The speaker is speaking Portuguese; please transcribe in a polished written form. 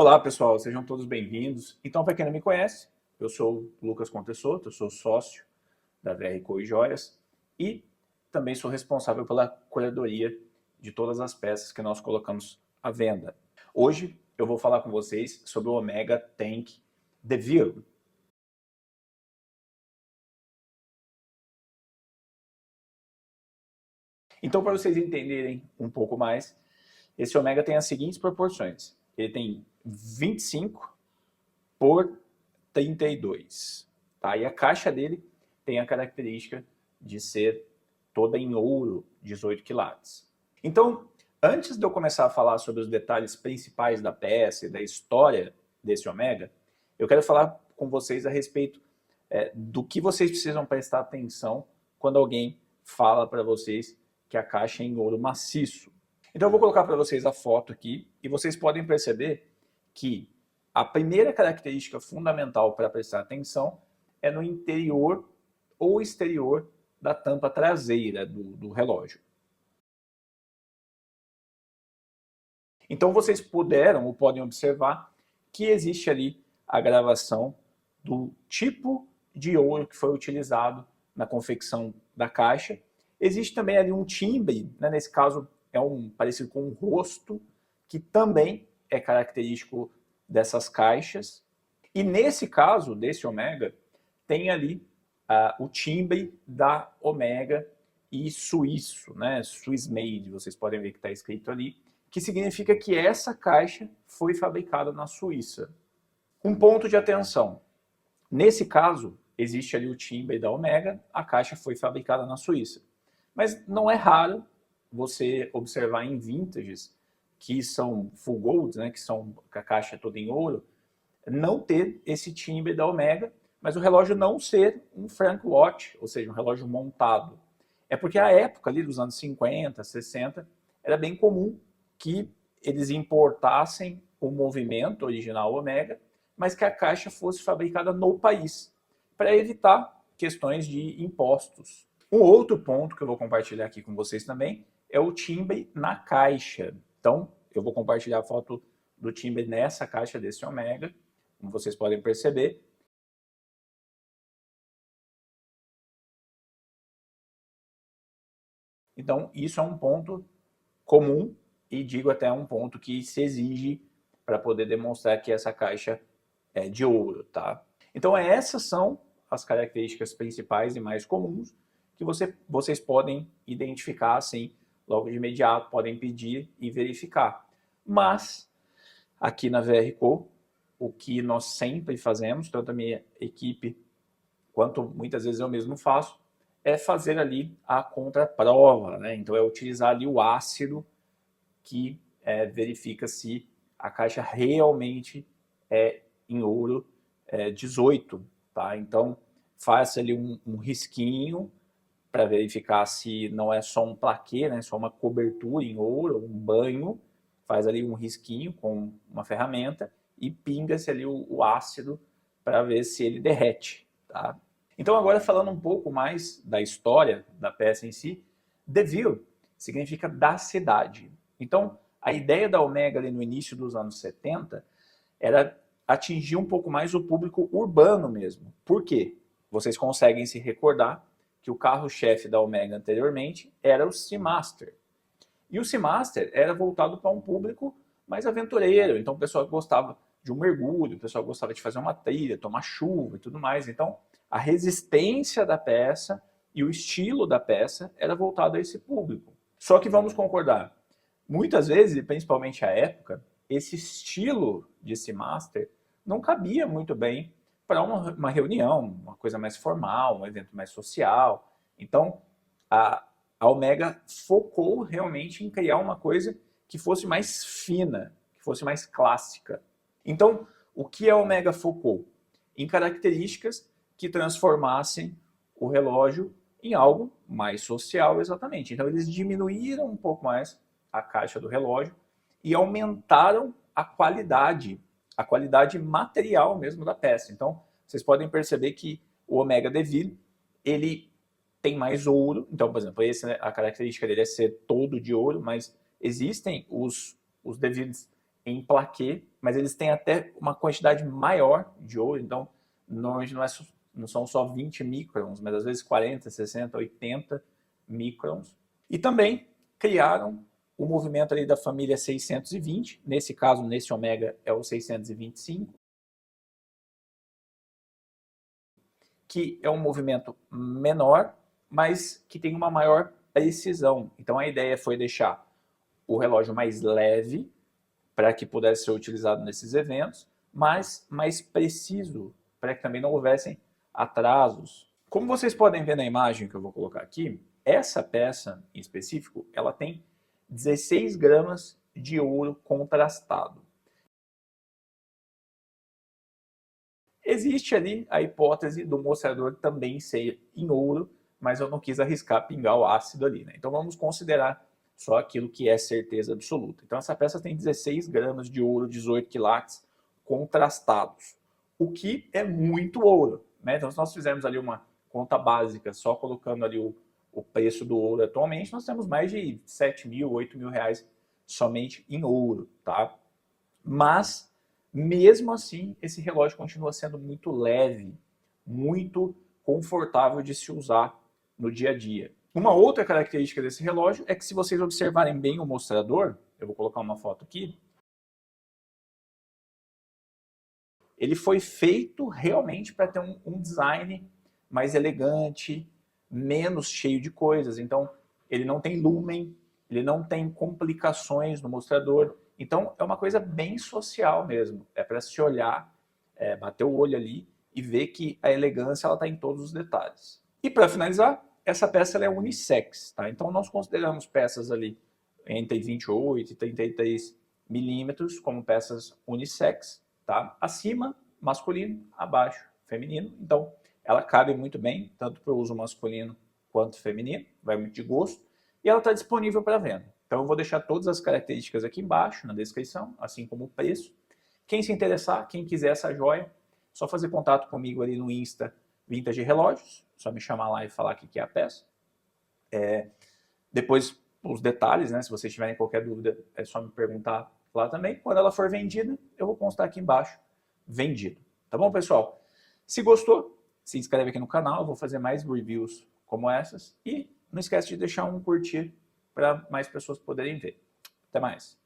Olá pessoal, sejam todos bem-vindos. Então, para quem não me conhece, eu sou o Lucas Contessoto, eu sou sócio da VRCO e Joias e também sou responsável pela curadoria de todas as peças que nós colocamos à venda. Hoje eu vou falar com vocês sobre o Omega Tank DeVille. Então, para vocês entenderem um pouco mais, esse Omega tem as seguintes proporções. Ele tem 25 por 32. Tá? E a caixa dele tem a característica de ser toda em ouro, 18 quilates. Então, antes de eu começar a falar sobre os detalhes principais da peça e da história desse Omega, eu quero falar com vocês a respeito do que vocês precisam prestar atenção quando alguém fala para vocês que a caixa é em ouro maciço. Então eu vou colocar para vocês a foto aqui e vocês podem perceber que a primeira característica fundamental para prestar atenção é no interior ou exterior da tampa traseira do relógio. Então vocês puderam ou podem observar que existe ali a gravação do tipo de ouro que foi utilizado na confecção da caixa. Existe também ali um timbre, né? Nesse caso é parecido com um rosto, que também é característico dessas caixas. E nesse caso, desse Omega, tem ali o timbre da Omega e suíço, né? Swiss made, vocês podem ver que está escrito ali, que significa que essa caixa foi fabricada na Suíça. Um ponto de atenção, nesse caso, existe ali o timbre da Omega, a caixa foi fabricada na Suíça. Mas não é raro você observar em vintages que são full gold, né, que são a caixa toda em ouro, não ter esse timbre da Omega, mas o relógio não ser um Frank Watch, ou seja, um relógio montado. É porque a época ali dos anos 50, 60, era bem comum que eles importassem o movimento original Omega, mas que a caixa fosse fabricada no país, para evitar questões de impostos. Um outro ponto que eu vou compartilhar aqui com vocês também é o timbre na caixa. Então, eu vou compartilhar a foto do timbre nessa caixa desse Omega, como vocês podem perceber. Então, isso é um ponto comum e digo até um ponto que se exige para poder demonstrar que essa caixa é de ouro, tá? Então, essas são as características principais e mais comuns que vocês podem identificar assim, logo de imediato, podem pedir e verificar. Mas, aqui na VRCO, o que nós sempre fazemos, tanto a minha equipe quanto muitas vezes eu mesmo faço, é fazer ali a contraprova, né? Então é utilizar ali o ácido que verifica se a caixa realmente é em ouro 18, tá? Então faça ali um risquinho para verificar se não é só um plaquê, né? Só uma cobertura em ouro, um banho, faz ali um risquinho com uma ferramenta e pinga-se ali o ácido para ver se ele derrete, tá? Então agora falando um pouco mais da história da peça em si, DeVille significa da cidade. Então a ideia da Omega ali no início dos anos 70 era atingir um pouco mais o público urbano mesmo. Por quê? Vocês conseguem se recordar que o carro-chefe da Omega anteriormente era o Seamaster. E o Seamaster era voltado para um público mais aventureiro, então o pessoal gostava de um mergulho, o pessoal gostava de fazer uma trilha, tomar chuva e tudo mais. Então a resistência da peça e o estilo da peça era voltado a esse público. Só que vamos concordar, muitas vezes, principalmente à época, esse estilo de Seamaster não cabia muito bem para uma reunião, uma coisa mais formal, um evento mais social. Então, a Omega focou realmente em criar uma coisa que fosse mais fina, que fosse mais clássica. Então, o que a Omega focou? Em características que transformassem o relógio em algo mais social, exatamente. Então, eles diminuíram um pouco mais a caixa do relógio e aumentaram a qualidade material mesmo da peça. Então, vocês podem perceber que o Omega DeVille, ele tem mais ouro. Então, por exemplo, a característica dele é ser todo de ouro, mas existem os DeVilles em plaquê, mas eles têm até uma quantidade maior de ouro, então normalmente não são só 20 microns, mas às vezes 40, 60, 80 microns. E também criaram o movimento ali da família 620, nesse caso, nesse ômega é o 625, que é um movimento menor, mas que tem uma maior precisão. Então a ideia foi deixar o relógio mais leve, para que pudesse ser utilizado nesses eventos, mas mais preciso, para que também não houvessem atrasos. Como vocês podem ver na imagem que eu vou colocar aqui, essa peça em específico, ela tem 16 gramas de ouro contrastado. Existe ali a hipótese do mostrador também ser em ouro, mas eu não quis arriscar pingar o ácido ali, né? Então vamos considerar só aquilo que é certeza absoluta. Então essa peça tem 16 gramas de ouro, 18 quilates contrastados, o que é muito ouro, né? Então se nós fizermos ali uma conta básica, só colocando ali o preço do ouro atualmente, nós temos mais de 7 mil, 8 mil reais somente em ouro, tá? Mas, mesmo assim, esse relógio continua sendo muito leve, muito confortável de se usar no dia a dia. Uma outra característica desse relógio é que, se vocês observarem bem o mostrador, eu vou colocar uma foto aqui, ele foi feito realmente para ter um design mais elegante, menos cheio de coisas. Então, ele não tem lumen, ele não tem complicações no mostrador. Então, é uma coisa bem social mesmo. É para se olhar, bater o olho ali e ver que a elegância está em todos os detalhes. E para finalizar, essa peça ela é unissex. Tá? Então, nós consideramos peças ali entre 28 e 33 milímetros como peças unissex. Tá? Acima, masculino, abaixo, feminino. Então, ela cabe muito bem, tanto para o uso masculino quanto feminino, vai muito de gosto. E ela está disponível para venda. Então, eu vou deixar todas as características aqui embaixo, na descrição, assim como o preço. Quem se interessar, quem quiser essa joia, só fazer contato comigo ali no Insta Vintage Relógios. Só me chamar lá e falar o que é a peça. Depois, os detalhes, né? Se vocês tiverem qualquer dúvida, é só me perguntar lá também. Quando ela for vendida, eu vou constar aqui embaixo, vendido. Tá bom, pessoal? Se gostou, se inscreve aqui no canal, eu vou fazer mais reviews como essas. E não esquece de deixar um curtir para mais pessoas poderem ver. Até mais!